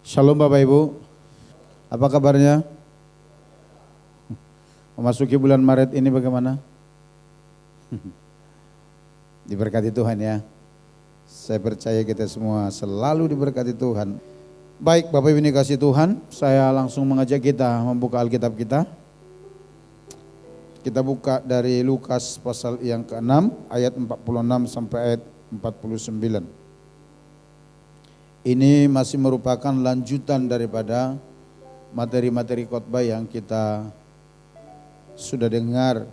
Shalom Bapak Ibu, apa kabarnya? Memasuki bulan Maret ini bagaimana? Diberkati Tuhan ya. Saya percaya kita semua selalu diberkati Tuhan. Baik Bapak Ibu ini kasih Tuhan, saya langsung mengajak kita membuka Alkitab kita. Kita buka dari Lukas pasal yang ke-6 ayat 46 sampai ayat 49. Ini masih merupakan lanjutan daripada materi-materi khotbah yang kita sudah dengar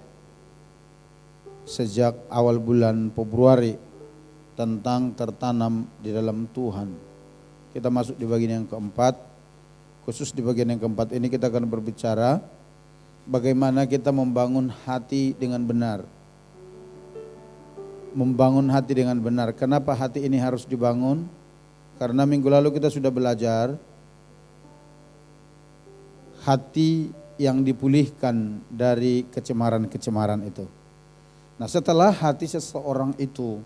sejak awal bulan Februari tentang tertanam di dalam Tuhan. Kita masuk di bagian yang keempat. Khusus di bagian yang keempat ini kita akan berbicara bagaimana kita membangun hati dengan benar. Membangun hati dengan benar. Kenapa hati ini harus dibangun? Karena minggu lalu kita sudah belajar hati yang dipulihkan dari kecemaran-kecemaran itu. Nah, setelah hati seseorang itu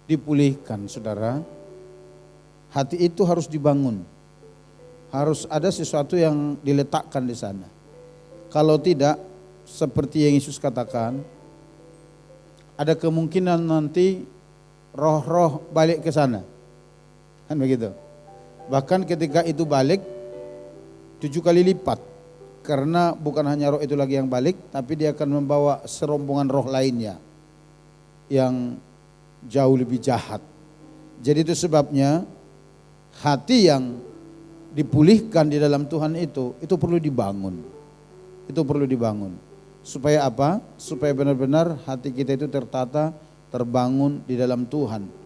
dipulihkan, saudara, hati itu harus dibangun. Harus ada sesuatu yang diletakkan di sana. Kalau tidak, seperti yang Yesus katakan, ada kemungkinan nanti roh-roh balik ke sana. Kan begitu. Bahkan ketika itu balik 7 kali lipat. Karena bukan hanya roh itu lagi yang balik, tapi dia akan membawa serombongan roh lainnya yang jauh lebih jahat. Jadi itu sebabnya hati yang dipulihkan di dalam Tuhan itu perlu dibangun. Itu perlu dibangun. Supaya apa? Supaya benar-benar hati kita itu tertata, terbangun di dalam Tuhan.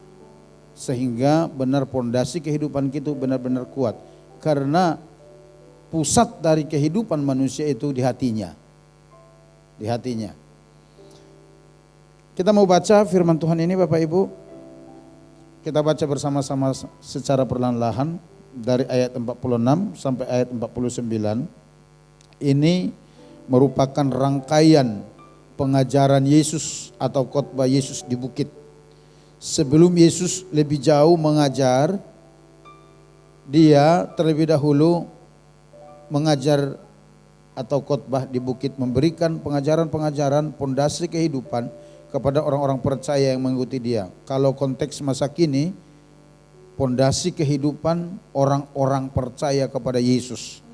Sehingga benar pondasi kehidupan kita benar-benar kuat. Karena pusat dari kehidupan manusia itu di hatinya. Di hatinya. Kita mau baca firman Tuhan ini Bapak Ibu. Kita baca bersama-sama secara perlahan-lahan dari ayat 46 sampai ayat 49. Ini merupakan rangkaian pengajaran Yesus atau khotbah Yesus di bukit. Sebelum Yesus lebih jauh mengajar, dia terlebih dahulu mengajar atau khotbah di bukit, memberikan pengajaran-pengajaran pondasi kehidupan kepada orang-orang percaya yang mengikuti dia. Kalau konteks masa kini, pondasi kehidupan orang-orang percaya kepada Yesus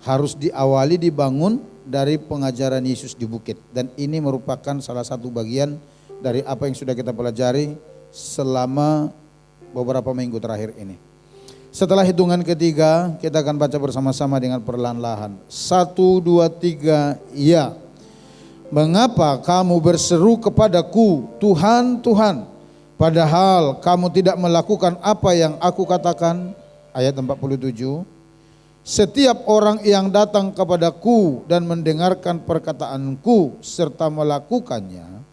harus diawali dibangun dari pengajaran Yesus di bukit. Dan ini merupakan salah satu bagian dari apa yang sudah kita pelajari selama beberapa minggu terakhir ini. Setelah hitungan ketiga, kita akan baca bersama-sama dengan perlahan-lahan. 1, 2, 3, ya. Mengapa kamu berseru kepadaku, Tuhan, Tuhan, padahal kamu tidak melakukan apa yang aku katakan? Ayat 47. Setiap orang yang datang kepadaku dan mendengarkan perkataanku serta melakukannya,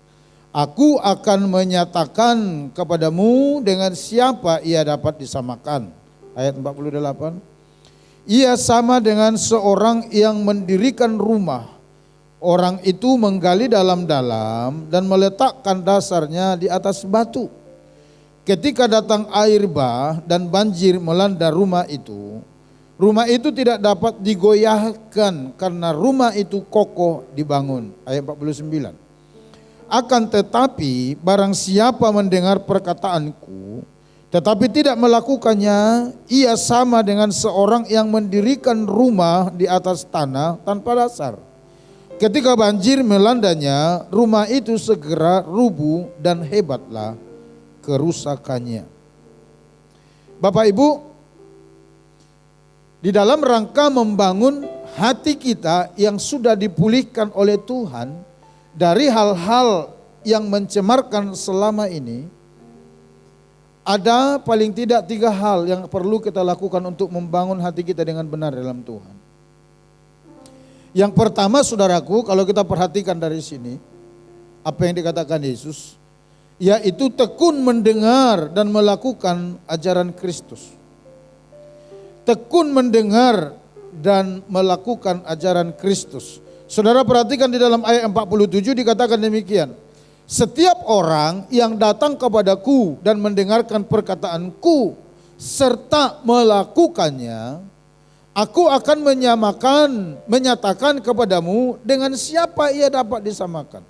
aku akan menyatakan kepadamu dengan siapa ia dapat disamakan. Ayat 48. Ia sama dengan seorang yang mendirikan rumah. Orang itu menggali dalam-dalam dan meletakkan dasarnya di atas batu. Ketika datang air bah dan banjir melanda rumah itu tidak dapat digoyahkan karena rumah itu kokoh dibangun. Ayat 49. Akan tetapi barang siapa mendengar perkataanku tetapi tidak melakukannya, ia sama dengan seorang yang mendirikan rumah di atas tanah tanpa dasar. Ketika banjir melandanya, rumah itu segera rubuh dan hebatlah kerusakannya. Bapak Ibu, di dalam rangka membangun hati kita yang sudah dipulihkan oleh Tuhan dari hal-hal yang mencemarkan selama ini, ada paling tidak 3 hal yang perlu kita lakukan untuk membangun hati kita dengan benar dalam Tuhan. Yang pertama, saudaraku, kalau kita perhatikan dari sini, apa yang dikatakan Yesus, yaitu tekun mendengar dan melakukan ajaran Kristus. Tekun mendengar dan melakukan ajaran Kristus. Saudara perhatikan di dalam ayat 47 dikatakan demikian. Setiap orang yang datang kepadaku dan mendengarkan perkataanku serta melakukannya, aku akan menyatakan kepadamu dengan siapa ia dapat disamakan.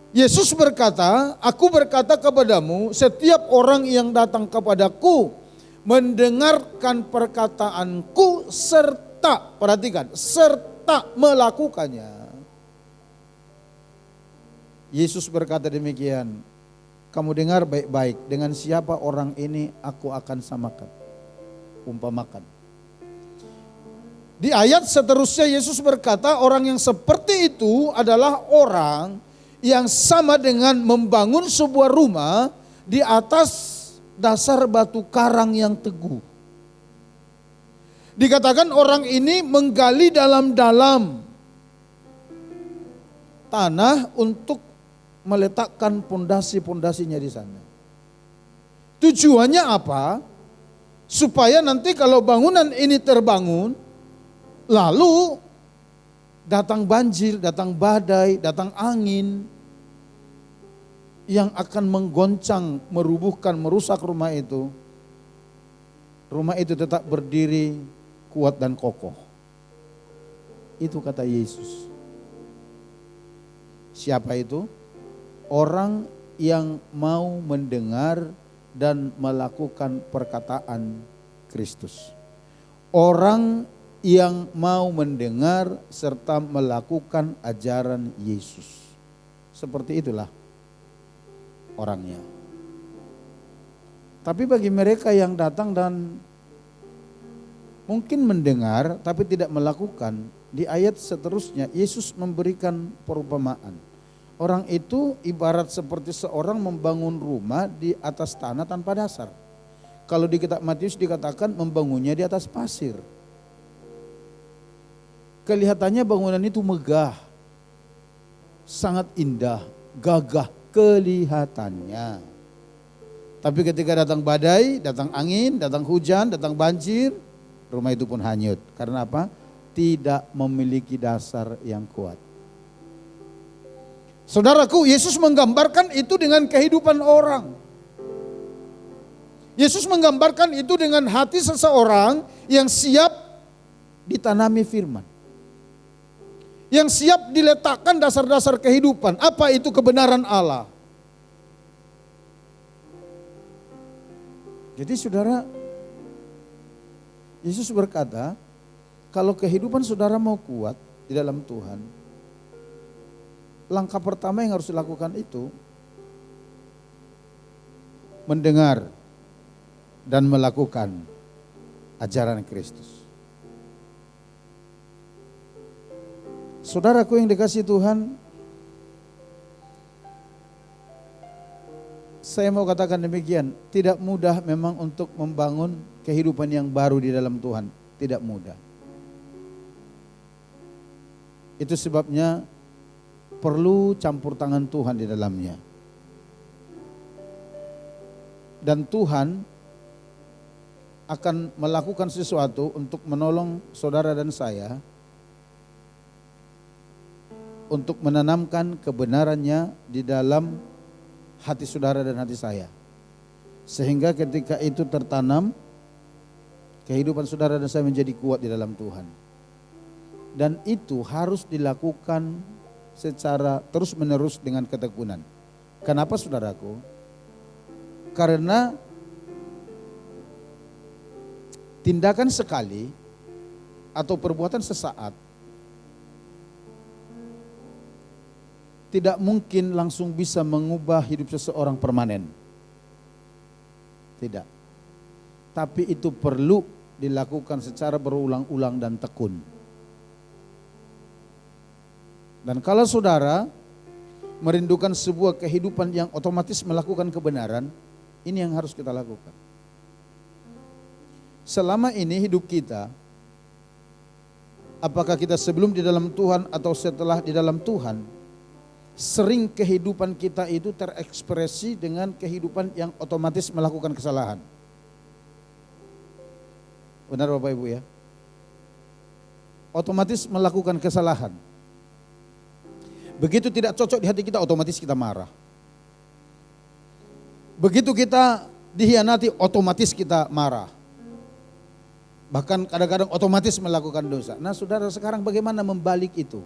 Yesus berkata, aku berkata kepadamu, setiap orang yang datang kepadaku mendengarkan perkataanku serta, perhatikan, serta melakukannya. Yesus berkata demikian, kamu dengar baik-baik, dengan siapa orang ini aku akan samakan, umpamakan. Di ayat seterusnya Yesus berkata, orang yang seperti itu adalah orang yang sama dengan membangun sebuah rumah di atas dasar batu karang yang teguh. Dikatakan orang ini menggali dalam-dalam tanah untuk meletakkan pondasi-pondasinya di sana. Tujuannya apa? Supaya nanti kalau bangunan ini terbangun, lalu datang banjir, datang badai, datang angin yang akan menggoncang, merubuhkan, merusak rumah itu tetap berdiri kuat dan kokoh. Itu kata Yesus. Siapa itu? Orang yang mau mendengar dan melakukan perkataan Kristus. Orang yang mau mendengar serta melakukan ajaran Yesus. Seperti itulah orangnya. Tapi bagi mereka yang datang dan mungkin mendengar tapi tidak melakukan, di ayat seterusnya Yesus memberikan perumpamaan. Orang itu ibarat seperti seorang membangun rumah di atas tanah tanpa dasar. Kalau di kitab Matius dikatakan membangunnya di atas pasir. Kelihatannya bangunan itu megah, sangat indah, gagah kelihatannya. Tapi ketika datang badai, datang angin, datang hujan, datang banjir, rumah itu pun hanyut. Karena apa? Tidak memiliki dasar yang kuat. Saudaraku, Yesus menggambarkan itu dengan kehidupan orang. Yesus menggambarkan itu dengan hati seseorang yang siap ditanami firman. Yang siap diletakkan dasar-dasar kehidupan. Apa itu kebenaran Allah? Jadi saudara, Yesus berkata, kalau kehidupan saudara mau kuat di dalam Tuhan, langkah pertama yang harus dilakukan itu mendengar dan melakukan ajaran Kristus. Saudaraku yang dikasihi Tuhan, saya mau katakan demikian, tidak mudah memang untuk membangun kehidupan yang baru di dalam Tuhan, tidak mudah. Itu sebabnya perlu campur tangan Tuhan di dalamnya. Dan Tuhan akan melakukan sesuatu untuk menolong saudara dan saya untuk menanamkan kebenarannya di dalam hati saudara dan hati saya. Sehingga ketika itu tertanam, kehidupan saudara dan saya menjadi kuat di dalam Tuhan. Dan itu harus dilakukan secara terus menerus dengan ketekunan. Kenapa saudaraku? Karena tindakan sekali atau perbuatan sesaat tidak mungkin langsung bisa mengubah hidup seseorang permanen. Tidak. Tapi itu perlu dilakukan secara berulang-ulang dan tekun. Dan kalau saudara merindukan sebuah kehidupan yang otomatis melakukan kebenaran, ini yang harus kita lakukan. Selama ini hidup kita, apakah kita sebelum di dalam Tuhan atau setelah di dalam Tuhan, sering kehidupan kita itu terekspresi dengan kehidupan yang otomatis melakukan kesalahan. Benar Bapak Ibu ya? Otomatis melakukan kesalahan. Begitu tidak cocok di hati kita, otomatis kita marah. Begitu kita dihianati, otomatis kita marah. Bahkan kadang-kadang otomatis melakukan dosa. Nah saudara, sekarang bagaimana membalik itu?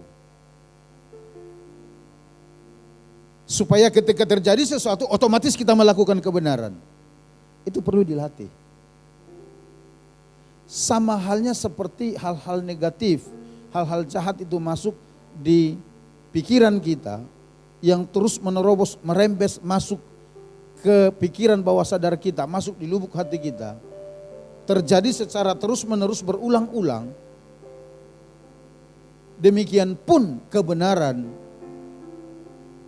Supaya ketika terjadi sesuatu otomatis kita melakukan kebenaran. Itu perlu dilatih. Sama halnya seperti hal-hal negatif, hal-hal jahat itu masuk di pikiran kita yang terus menerobos, merembes masuk ke pikiran bawah sadar kita, masuk di lubuk hati kita. Terjadi secara terus menerus berulang-ulang. Demikian pun kebenaran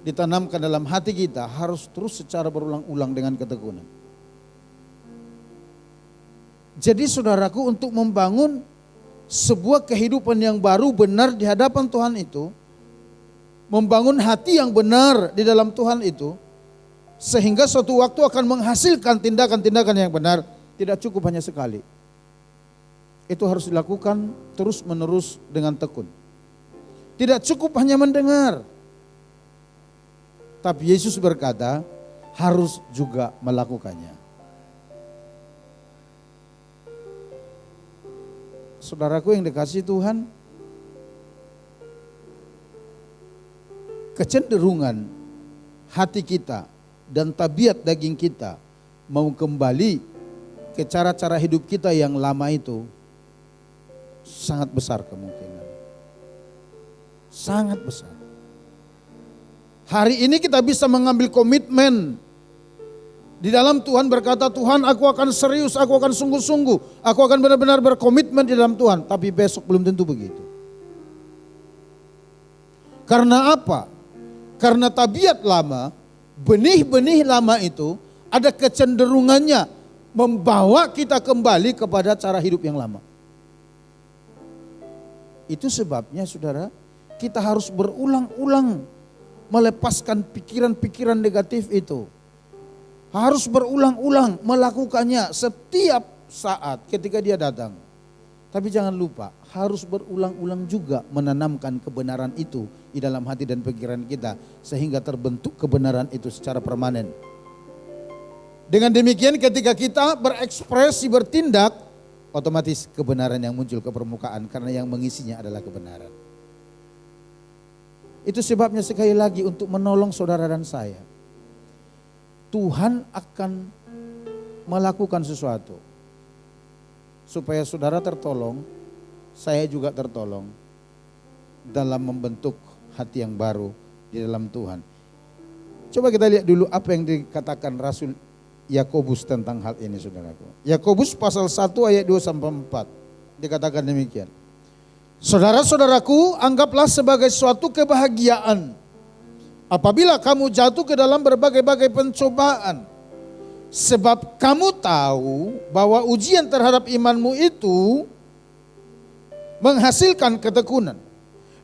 ditanamkan dalam hati kita harus terus secara berulang-ulang dengan ketekunan. Jadi saudaraku, untuk membangun sebuah kehidupan yang baru benar di hadapan Tuhan itu, membangun hati yang benar di dalam Tuhan itu, sehingga suatu waktu akan menghasilkan tindakan-tindakan yang benar, tidak cukup hanya sekali. Itu harus dilakukan terus menerus dengan tekun. Tidak cukup hanya mendengar. Tapi Yesus berkata, harus juga melakukannya. Saudaraku yang dikasihi Tuhan, kecenderungan hati kita dan tabiat daging kita mau kembali ke cara-cara hidup kita yang lama itu sangat besar kemungkinan. Sangat besar. Hari ini kita bisa mengambil komitmen di dalam Tuhan, berkata, Tuhan, aku akan serius, aku akan sungguh-sungguh, aku akan benar-benar berkomitmen di dalam Tuhan. Tapi besok belum tentu begitu. Karena apa? Karena tabiat lama, benih-benih lama itu ada kecenderungannya membawa kita kembali kepada cara hidup yang lama. Itu sebabnya saudara, kita harus berulang-ulang melepaskan pikiran-pikiran negatif itu. Harus berulang-ulang melakukannya setiap saat ketika dia datang. Tapi jangan lupa, harus berulang-ulang juga menanamkan kebenaran itu di dalam hati dan pikiran kita, sehingga terbentuk kebenaran itu secara permanen. Dengan demikian ketika kita berekspresi, bertindak, otomatis kebenaran yang muncul ke permukaan karena yang mengisinya adalah kebenaran. Itu sebabnya sekali lagi untuk menolong saudara dan saya, Tuhan akan melakukan sesuatu supaya saudara tertolong, saya juga tertolong dalam membentuk hati yang baru di dalam Tuhan. Coba kita lihat dulu apa yang dikatakan Rasul Yakobus tentang hal ini, saudaraku. Yakobus pasal 1 ayat 2-4 dikatakan demikian. Saudara-saudaraku, anggaplah sebagai suatu kebahagiaan apabila kamu jatuh ke dalam berbagai-bagai pencobaan. Sebab kamu tahu bahwa ujian terhadap imanmu itu menghasilkan ketekunan.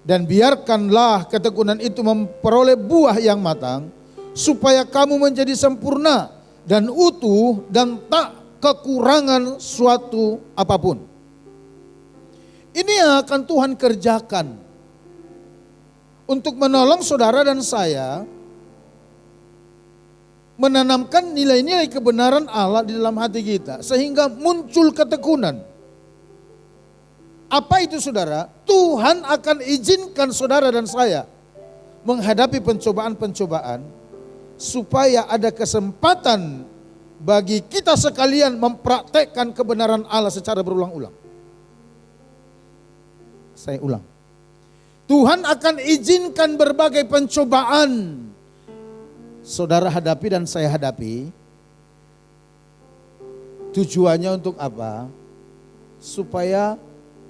Dan biarkanlah ketekunan itu memperoleh buah yang matang, supaya kamu menjadi sempurna dan utuh dan tak kekurangan suatu apapun. Ini yang akan Tuhan kerjakan untuk menolong saudara dan saya menanamkan nilai-nilai kebenaran Allah di dalam hati kita sehingga muncul ketekunan. Apa itu saudara? Tuhan akan izinkan saudara dan saya menghadapi pencobaan-pencobaan supaya ada kesempatan bagi kita sekalian mempraktekkan kebenaran Allah secara berulang-ulang. Saya ulang. Tuhan akan izinkan berbagai pencobaan saudara hadapi dan saya hadapi. Tujuannya untuk apa? Supaya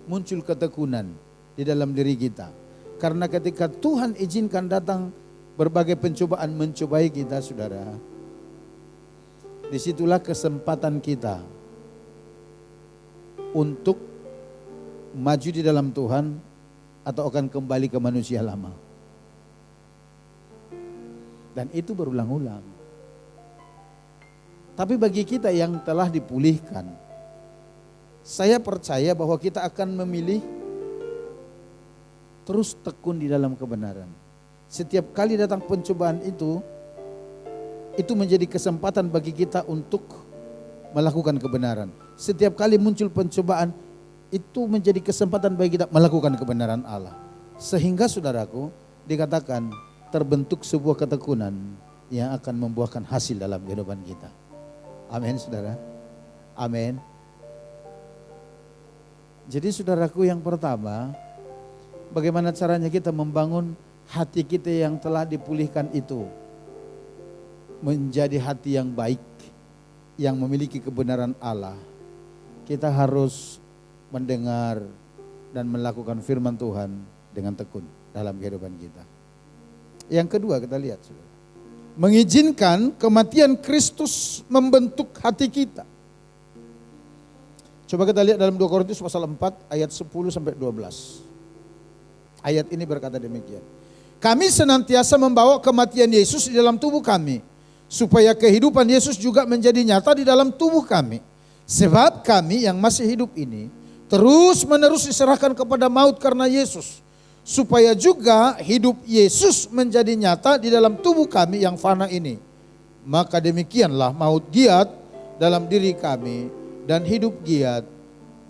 muncul ketekunan di dalam diri kita. Karena ketika Tuhan izinkan datang berbagai pencobaan mencobai kita, saudara, disitulah kesempatan kita untuk maju di dalam Tuhan atau akan kembali ke manusia lama. Dan itu berulang-ulang. Tapi bagi kita yang telah dipulihkan, saya percaya bahwa kita akan memilih terus tekun di dalam kebenaran. Setiap kali datang pencobaan itu menjadi kesempatan bagi kita untuk melakukan kebenaran. Setiap kali muncul pencobaan, itu menjadi kesempatan bagi kita melakukan kebenaran Allah. Sehingga saudaraku, dikatakan terbentuk sebuah ketekunan yang akan membuahkan hasil dalam kehidupan kita. Amin saudara. Amin. Jadi saudaraku, yang pertama, bagaimana caranya kita membangun hati kita yang telah dipulihkan itu menjadi hati yang baik, yang memiliki kebenaran Allah. Kita harus mendengar dan melakukan firman Tuhan dengan tekun dalam kehidupan kita. Yang kedua, kita lihat saudara, mengizinkan kematian Kristus membentuk hati kita. Coba kita lihat dalam 2 Korintus pasal 4 ayat 10 sampai 12. Ayat ini berkata demikian. Kami senantiasa membawa kematian Yesus di dalam tubuh kami, supaya kehidupan Yesus juga menjadi nyata di dalam tubuh kami. Sebab kami yang masih hidup ini terus menerus diserahkan kepada maut karena Yesus, supaya juga hidup Yesus menjadi nyata di dalam tubuh kami yang fana ini. Maka demikianlah maut giat dalam diri kami dan hidup giat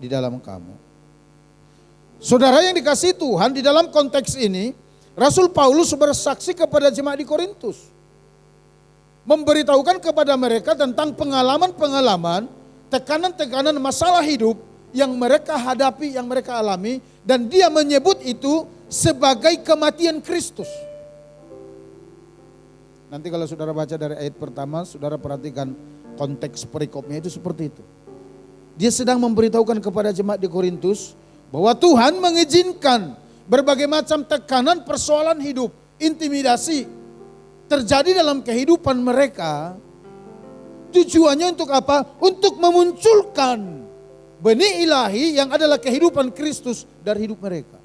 di dalam kamu. Saudara yang dikasihi Tuhan, di dalam konteks ini Rasul Paulus bersaksi kepada jemaat di Korintus, memberitahukan kepada mereka tentang pengalaman-pengalaman, tekanan-tekanan masalah hidup yang mereka hadapi, yang mereka alami, dan dia menyebut itu sebagai kematian Kristus. Nanti kalau saudara baca dari ayat pertama, saudara perhatikan konteks perikopnya itu seperti itu. Dia sedang memberitahukan kepada jemaat di Korintus bahwa Tuhan mengizinkan berbagai macam tekanan, persoalan hidup, intimidasi terjadi dalam kehidupan mereka. Tujuannya untuk apa? Untuk memunculkan benih ilahi yang adalah kehidupan Kristus dari hidup mereka.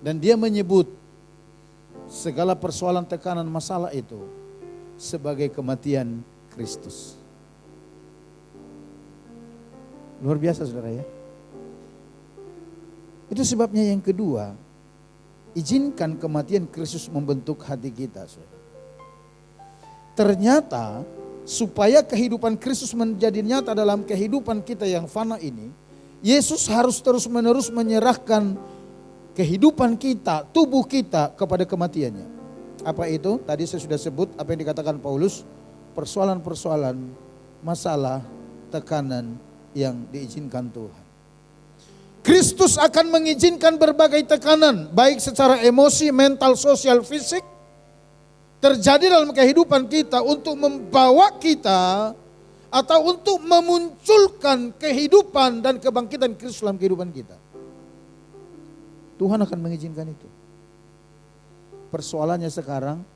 Dan dia menyebut segala persoalan, tekanan, masalah itu sebagai kematian Kristus. Luar biasa saudara ya. Itu sebabnya yang kedua, izinkan kematian Kristus membentuk hati kita saudara. Ternyata supaya kehidupan Kristus menjadi nyata dalam kehidupan kita yang fana ini, Yesus harus terus menerus menyerahkan kehidupan kita, tubuh kita kepada kematiannya. Apa itu? Tadi saya sudah sebut apa yang dikatakan Paulus, persoalan-persoalan, masalah, tekanan yang diizinkan Tuhan. Kristus akan mengizinkan berbagai tekanan, baik secara emosi, mental, sosial, fisik, terjadi dalam kehidupan kita untuk membawa kita atau untuk memunculkan kehidupan dan kebangkitan Kristus dalam kehidupan kita. Tuhan akan mengizinkan itu. Persoalannya sekarang,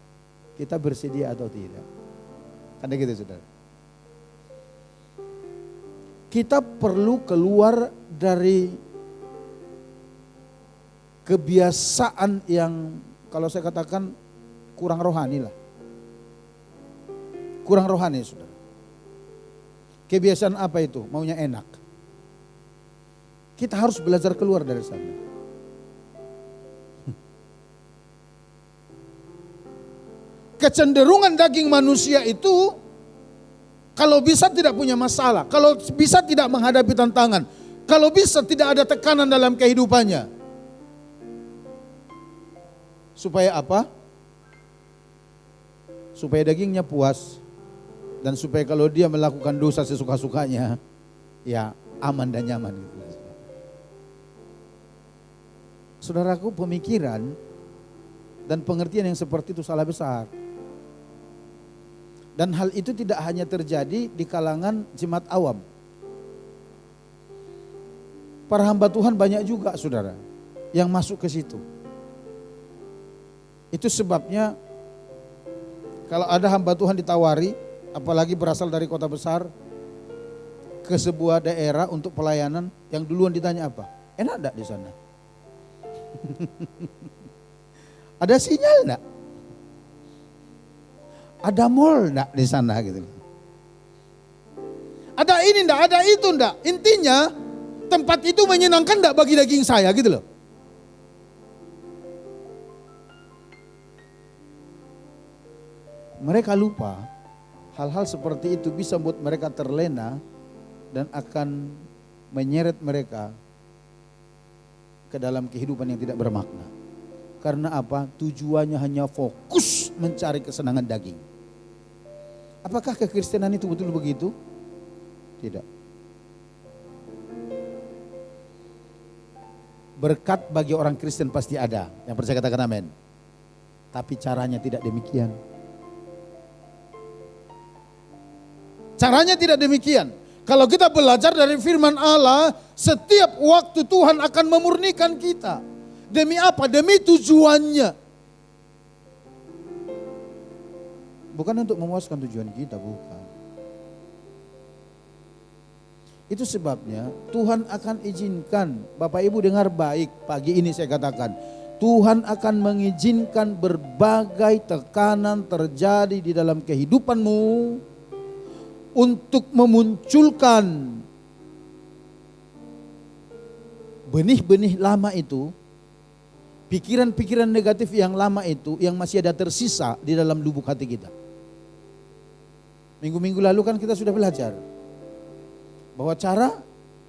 kita bersedia atau tidak. Kan gitu saudara. Kita perlu keluar dari kebiasaan yang kalau saya katakan kurang rohani lah. Kurang rohani saudara. Kebiasaan apa itu? Maunya enak. Kita harus belajar keluar dari sana. Kecenderungan daging manusia itu kalau bisa tidak punya masalah, kalau bisa tidak menghadapi tantangan, kalau bisa tidak ada tekanan dalam kehidupannya. Supaya apa? Supaya dagingnya puas dan supaya kalau dia melakukan dosa sesuka-sukanya, ya aman dan nyaman. Saudaraku, pemikiran dan pengertian yang seperti itu salah besar. Dan hal itu tidak hanya terjadi di kalangan jemaat awam. Para hamba Tuhan banyak juga saudara yang masuk ke situ. Itu sebabnya kalau ada hamba Tuhan ditawari, apalagi berasal dari kota besar, ke sebuah daerah untuk pelayanan, yang duluan ditanya apa? Enak enggak di sana? Ada sinyal enggak? Ada mall enggak di sana gitu. Ada ini enggak, ada itu enggak. Intinya tempat itu menyenangkan enggak bagi daging saya gitu loh. Mereka lupa Hal-hal seperti itu bisa membuat mereka terlena dan akan menyeret mereka ke dalam kehidupan yang tidak bermakna. Karena apa? Tujuannya hanya fokus mencari kesenangan daging. Apakah kekristenan itu betul begitu? Tidak. Berkat bagi orang Kristen pasti ada. Yang percaya katakan amin. Tapi caranya tidak demikian. Caranya tidak demikian. Kalau kita belajar dari firman Allah, setiap waktu Tuhan akan memurnikan kita. Demi apa? Demi tujuannya. Bukan untuk memuaskan tujuan kita, bukan. Itu sebabnya Tuhan akan izinkan, Bapak Ibu dengar baik, pagi ini saya katakan, Tuhan akan mengizinkan berbagai tekanan terjadi di dalam kehidupanmu untuk memunculkan benih-benih lama itu, pikiran-pikiran negatif yang lama itu yang masih ada tersisa di dalam lubuk hati kita. Minggu-minggu lalu kan kita sudah belajar bahwa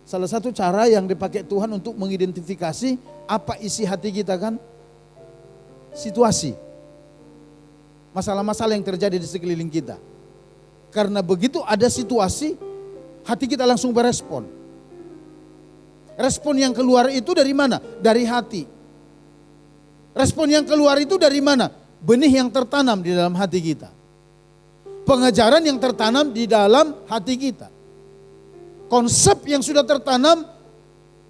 salah satu cara yang dipakai Tuhan untuk mengidentifikasi apa isi hati kita kan, situasi, masalah-masalah yang terjadi di sekeliling kita. Karena begitu ada situasi, hati kita langsung berespon. Respon yang keluar itu dari mana? Dari hati. Respon yang keluar itu dari mana? Benih yang tertanam di dalam hati kita. Pengajaran yang tertanam di dalam hati kita. Konsep yang sudah tertanam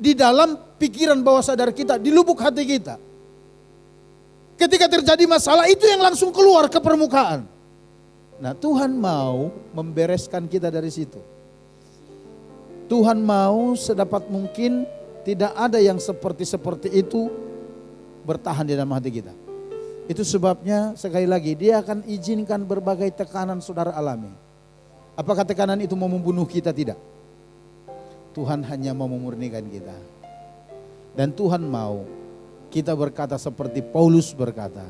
di dalam pikiran bawah sadar kita, di lubuk hati kita. Ketika terjadi masalah itu yang langsung keluar ke permukaan. Nah, Tuhan mau membereskan kita dari situ. Tuhan mau sedapat mungkin tidak ada yang seperti itu bertahan di dalam hati kita. Itu sebabnya sekali lagi dia akan izinkan berbagai tekanan saudara alami. Apakah tekanan itu mau membunuh kita? Tidak. Tuhan hanya mau memurnikan kita. Dan Tuhan mau kita berkata seperti Paulus berkata,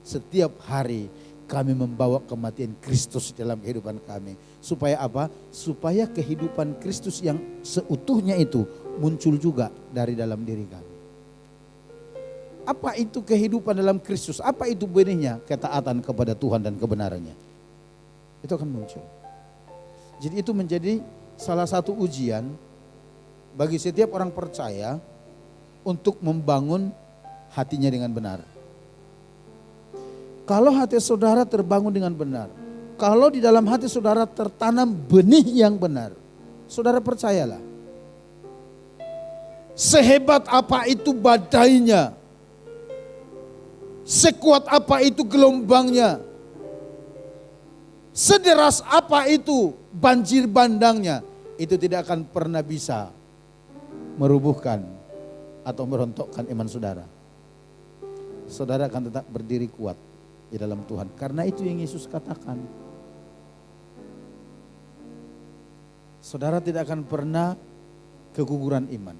setiap hari kami membawa kematian Kristus dalam kehidupan kami. Supaya apa? Supaya kehidupan Kristus yang seutuhnya itu muncul juga dari dalam diri kami. Apa itu kehidupan dalam Kristus? Apa itu benihnya? Ketaatan kepada Tuhan dan kebenarannya. Itu akan muncul. Jadi itu menjadi salah satu ujian bagi setiap orang percaya untuk membangun hatinya dengan benar. Kalau hati saudara terbangun dengan benar, kalau di dalam hati saudara tertanam benih yang benar, saudara percayalah, sehebat apa itu badainya, sekuat apa itu gelombangnya, sederas apa itu banjir bandangnya, itu tidak akan pernah bisa merubuhkan atau merontokkan iman saudara. Saudara akan tetap berdiri kuat di dalam Tuhan. Karena itu yang Yesus katakan. Saudara tidak akan pernah keguguran iman.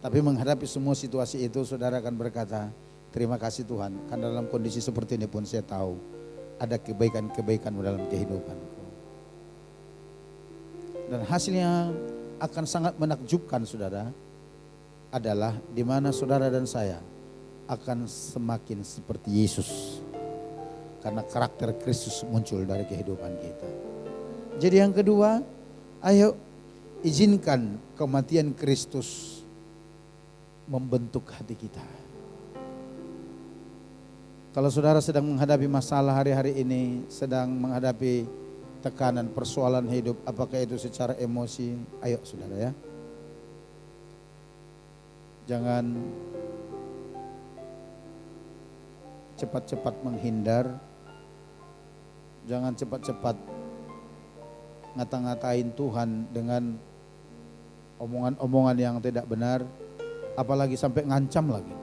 Tapi menghadapi semua situasi itu saudara akan berkata, terima kasih Tuhan. Karena dalam kondisi seperti ini pun saya tahu ada kebaikan-kebaikan dalam kehidupanku. Dan hasilnya akan sangat menakjubkan saudara, adalah di mana saudara dan saya akan semakin seperti Yesus. Karena karakter Kristus muncul dari kehidupan kita. Jadi yang kedua, ayo izinkan kematian Kristus membentuk hati kita. Kalau saudara sedang menghadapi masalah hari-hari ini, sedang menghadapi tekanan, persoalan hidup, apakah itu secara emosi, ayo saudara ya. Jangan cepat-cepat menghindar, jangan cepat-cepat ngata-ngatain Tuhan dengan omongan-omongan yang tidak benar, apalagi sampai ngancam lagi.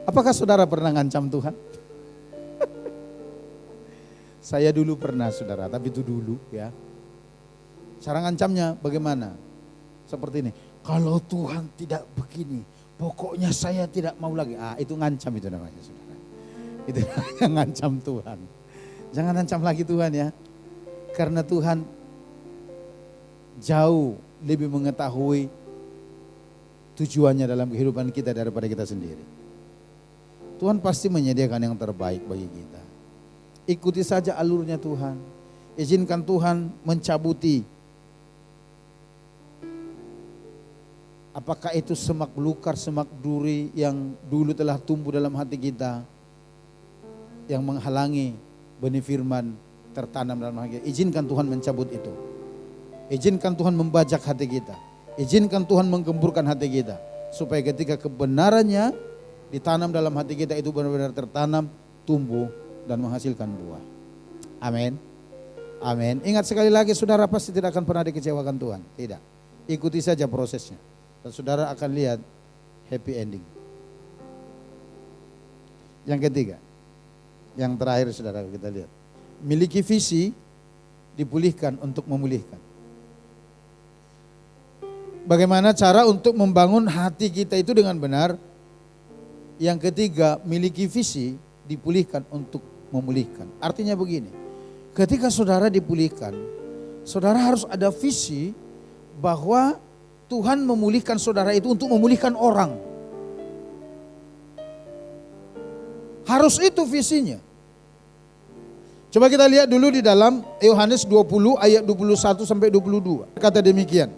Apakah saudara pernah ngancam Tuhan? Saya dulu pernah saudara, tapi itu dulu ya. Cara ngancamnya bagaimana? Seperti ini, kalau Tuhan tidak begini, pokoknya saya tidak mau lagi. Itu ngancam itu namanya saudara. Itu yang ngancam Tuhan. Jangan ancam lagi Tuhan ya. Karena Tuhan jauh lebih mengetahui tujuannya dalam kehidupan kita daripada kita sendiri. Tuhan pasti menyediakan yang terbaik bagi kita. Ikuti saja alurnya Tuhan. Izinkan Tuhan mencabuti. Apakah itu semak belukar, semak duri yang dulu telah tumbuh dalam hati kita, yang menghalangi benih firman tertanam dalam hati kita. Izinkan Tuhan mencabut itu. Izinkan Tuhan membajak hati kita. Izinkan Tuhan menggemburkan hati kita. Supaya ketika kebenarannya ditanam dalam hati kita itu benar-benar tertanam, tumbuh dan menghasilkan buah. Amin. Amin. Ingat sekali lagi, saudara pasti tidak akan pernah dikecewakan Tuhan. Tidak. Ikuti saja prosesnya. Dan saudara akan lihat happy ending. Yang ketiga, yang terakhir saudara kita lihat. Miliki visi, dipulihkan untuk memulihkan. Bagaimana cara untuk membangun hati kita itu dengan benar? Yang ketiga, miliki visi, dipulihkan untuk memulihkan. Artinya begini, ketika saudara dipulihkan, saudara harus ada visi bahwa Tuhan memulihkan saudara itu untuk memulihkan orang. Harus itu visinya. Coba kita lihat dulu di dalam Yohanes 20 ayat 21 sampai 22. Kata demikian.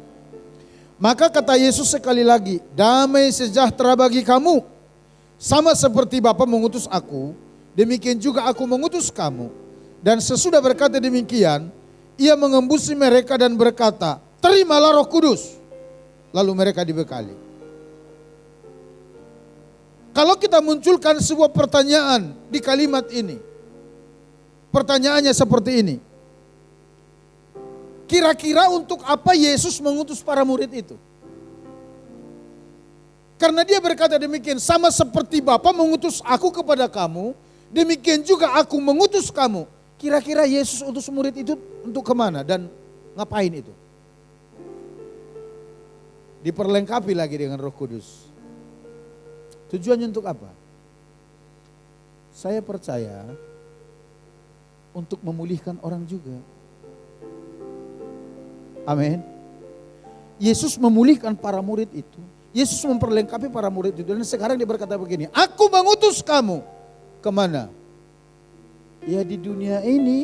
Maka kata Yesus sekali lagi, damai sejahtera bagi kamu. Sama seperti Bapa mengutus aku, demikian juga aku mengutus kamu. Dan sesudah berkata demikian, ia mengembusi mereka dan berkata, terimalah Roh Kudus. Lalu mereka dibekali. Kalau kita munculkan sebuah pertanyaan di kalimat ini. Pertanyaannya seperti ini. Kira-kira untuk apa Yesus mengutus para murid itu? Karena dia berkata demikian, sama seperti Bapa mengutus aku kepada kamu, demikian juga aku mengutus kamu. Kira-kira Yesus utus murid itu untuk kemana dan ngapain itu? Diperlengkapi lagi dengan Roh Kudus. Tujuannya untuk apa? Saya percaya untuk memulihkan orang juga. Amin. Yesus memulihkan para murid itu. Yesus memperlengkapi para murid itu. Dan sekarang dia berkata begini, aku mengutus kamu. Kemana? Ya di dunia ini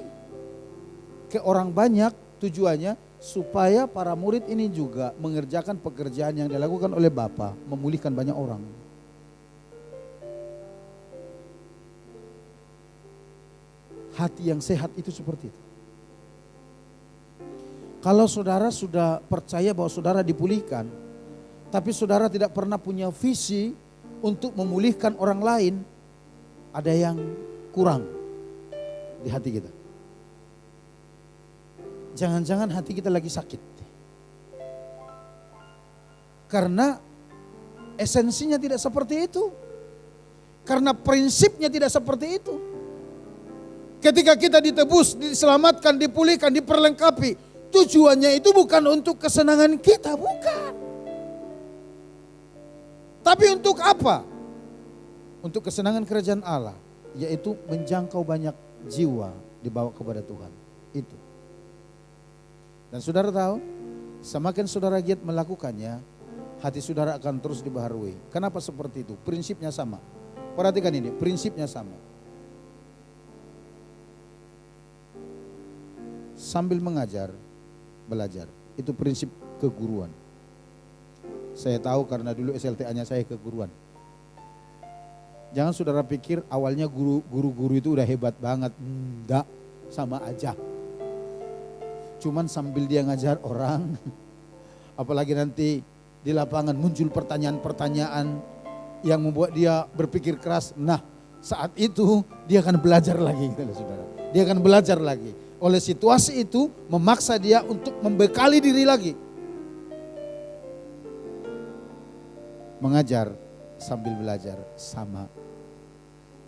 ke orang banyak, tujuannya supaya para murid ini juga mengerjakan pekerjaan yang dilakukan oleh Bapa, memulihkan banyak orang. Hati yang sehat itu seperti itu. Kalau saudara sudah percaya bahwa saudara dipulihkan, tapi saudara tidak pernah punya visi untuk memulihkan orang lain, ada yang kurang di hati kita. Jangan-jangan hati kita lagi sakit. Karena esensinya tidak seperti itu. Karena prinsipnya tidak seperti itu. Ketika kita ditebus, diselamatkan, dipulihkan, diperlengkapi, tujuannya itu bukan untuk kesenangan kita, bukan. Tapi untuk apa? Untuk kesenangan kerajaan Allah, yaitu menjangkau banyak jiwa dibawa kepada Tuhan. Itu. Dan saudara tahu, semakin saudara giat melakukannya, hati saudara akan terus dibaharui. Kenapa seperti itu? Prinsipnya sama. Perhatikan ini, prinsipnya sama. Sambil mengajar, belajar. Itu prinsip keguruan. Saya tahu karena dulu SLTA-nya saya keguruan. Jangan saudara pikir awalnya guru-guru itu udah hebat banget. Enggak, sama aja. Cuman sambil dia ngajar orang, apalagi nanti di lapangan muncul pertanyaan-pertanyaan yang membuat dia berpikir keras. Nah, saat itu dia akan belajar lagi, gitu loh, saudara. Dia akan belajar lagi. Oleh situasi itu memaksa dia untuk membekali diri lagi. Mengajar sambil belajar sama.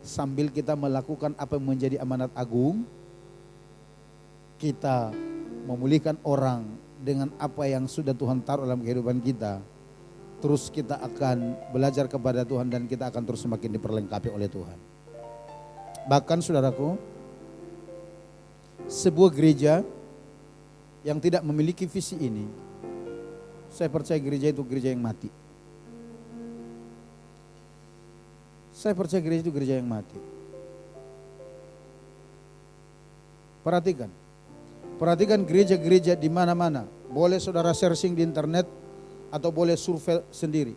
Sambil kita melakukan apa yang menjadi amanat agung, kita memulihkan orang dengan apa yang sudah Tuhan taruh dalam kehidupan kita. Terus kita akan belajar kepada Tuhan dan kita akan terus semakin diperlengkapi oleh Tuhan. Bahkan saudaraku, sebuah gereja yang tidak memiliki visi ini, saya percaya gereja itu gereja yang mati. Saya percaya gereja itu gereja yang mati. Perhatikan gereja-gereja di mana-mana. Boleh saudara searching di internet atau boleh survei sendiri.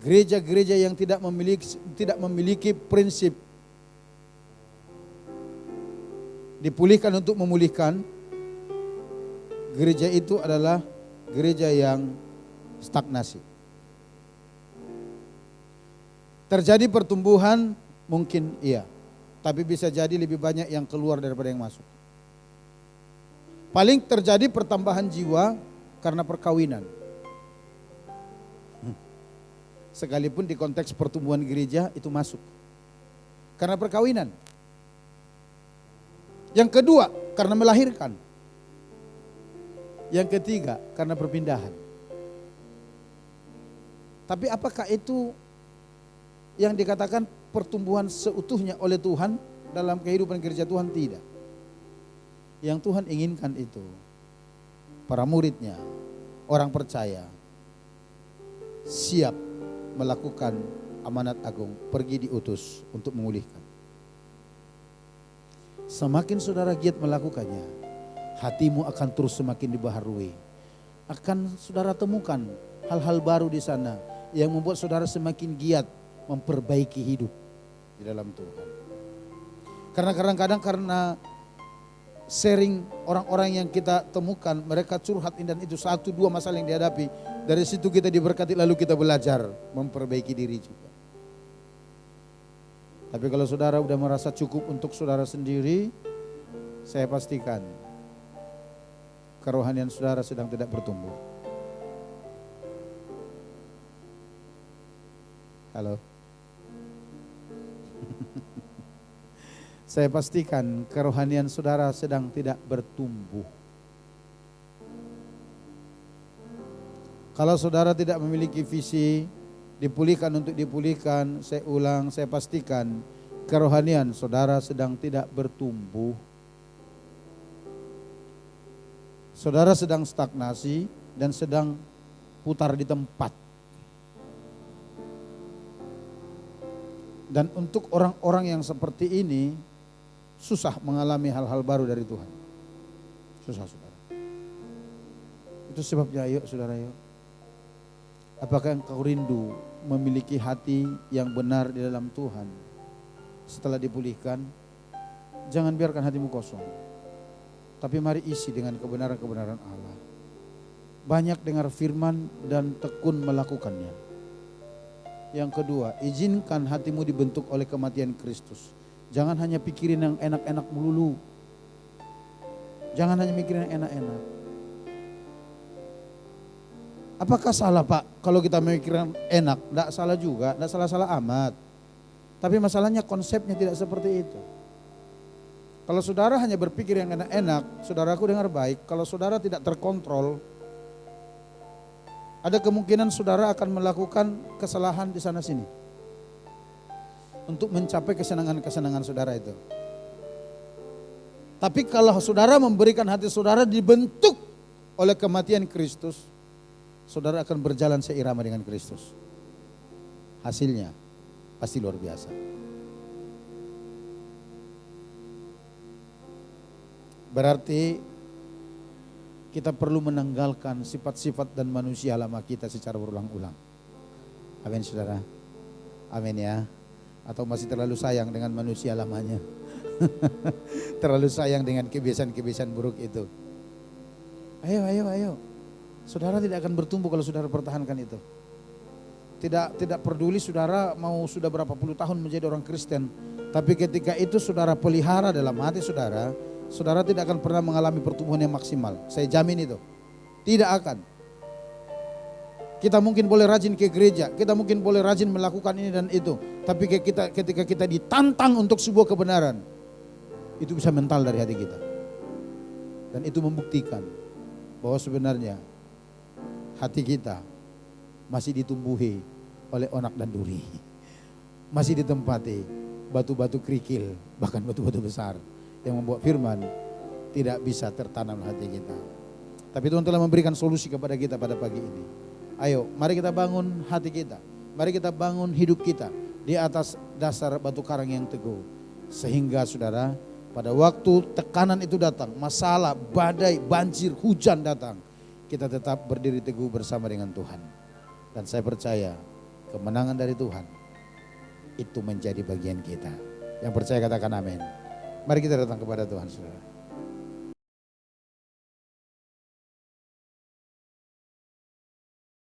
Gereja-gereja yang tidak memiliki prinsip dipulihkan untuk memulihkan, gereja itu adalah gereja yang stagnasi. Terjadi pertumbuhan mungkin iya, tapi bisa jadi lebih banyak yang keluar daripada yang masuk. Paling terjadi pertambahan jiwa karena perkawinan. Sekalipun di konteks pertumbuhan gereja itu masuk karena perkawinan. Yang kedua, karena melahirkan. Yang ketiga, karena perpindahan. Tapi apakah itu yang dikatakan pertumbuhan seutuhnya oleh Tuhan dalam kehidupan gereja Tuhan? Tidak. Yang Tuhan inginkan itu para muridnya, orang percaya, siap melakukan amanat agung, pergi diutus untuk memulihkan. Semakin saudara giat melakukannya, hatimu akan terus semakin dibaharui. Akan saudara temukan hal-hal baru di sana yang membuat saudara semakin giat memperbaiki hidup di dalam Tuhan. Karena kadang-kadang karena sharing orang-orang yang kita temukan, mereka curhat dan itu 1-2 masalah yang dihadapi. Dari situ kita diberkati, lalu kita belajar memperbaiki diri juga. Tapi kalau saudara udah merasa cukup untuk saudara sendiri, saya pastikan kerohanian saudara sedang tidak bertumbuh. Halo? Saya pastikan kerohanian saudara sedang tidak bertumbuh. Kalau saudara tidak memiliki visi, dipulihkan untuk dipulihkan, saya ulang, saya pastikan kerohanian saudara sedang tidak bertumbuh. Saudara sedang stagnasi dan sedang putar di tempat. Dan untuk orang-orang yang seperti ini, susah mengalami hal-hal baru dari Tuhan. Susah saudara. Itu sebabnya ayo saudara yuk. Apakah engkau rindu memiliki hati yang benar di dalam Tuhan? Setelah dipulihkan, jangan biarkan hatimu kosong. Tapi mari isi dengan kebenaran-kebenaran Allah. Banyak dengar firman dan tekun melakukannya. Yang kedua, izinkan hatimu dibentuk oleh kematian Kristus. Jangan hanya pikirin yang enak-enak melulu. Jangan hanya mikirin yang enak-enak. Apakah salah Pak kalau kita memikirkan enak? Tidak salah juga, tidak salah-salah amat. Tapi masalahnya konsepnya tidak seperti itu. Kalau saudara hanya berpikir yang enak-enak, saudaraku dengar baik, kalau saudara tidak terkontrol, ada kemungkinan saudara akan melakukan kesalahan di sana sini. Untuk mencapai kesenangan-kesenangan saudara itu. Tapi kalau saudara memberikan hati saudara dibentuk oleh kematian Kristus, saudara akan berjalan seirama dengan Kristus. Hasilnya pasti luar biasa. Berarti kita perlu menanggalkan sifat-sifat dan manusia lama kita secara berulang-ulang. Amin saudara. Amin ya. Atau masih terlalu sayang dengan manusia lamanya. Terlalu sayang dengan kebiasaan-kebiasaan buruk itu. Ayo. Saudara tidak akan bertumbuh kalau saudara pertahankan itu. Tidak peduli saudara mau sudah berapa puluh tahun menjadi orang Kristen. Tapi ketika itu saudara pelihara dalam hati saudara, saudara tidak akan pernah mengalami pertumbuhan yang maksimal. Saya jamin itu. Tidak akan. Kita mungkin boleh rajin ke gereja, kita mungkin boleh rajin melakukan ini dan itu. Tapi ketika kita ditantang untuk sebuah kebenaran, itu bisa mental dari hati kita. Dan itu membuktikan bahwa sebenarnya hati kita masih ditumbuhi oleh onak dan duri. Masih ditempati batu-batu kerikil, bahkan batu-batu besar yang membuat firman tidak bisa tertanam hati kita. Tapi Tuhan telah memberikan solusi kepada kita pada pagi ini. Ayo, mari kita bangun hati kita. Mari kita bangun hidup kita di atas dasar batu karang yang teguh. Sehingga saudara, pada waktu tekanan itu datang, masalah, badai, banjir, hujan datang, kita tetap berdiri teguh bersama dengan Tuhan. Dan saya percaya kemenangan dari Tuhan itu menjadi bagian kita. Yang percaya katakan amin. Mari kita datang kepada Tuhan saudara.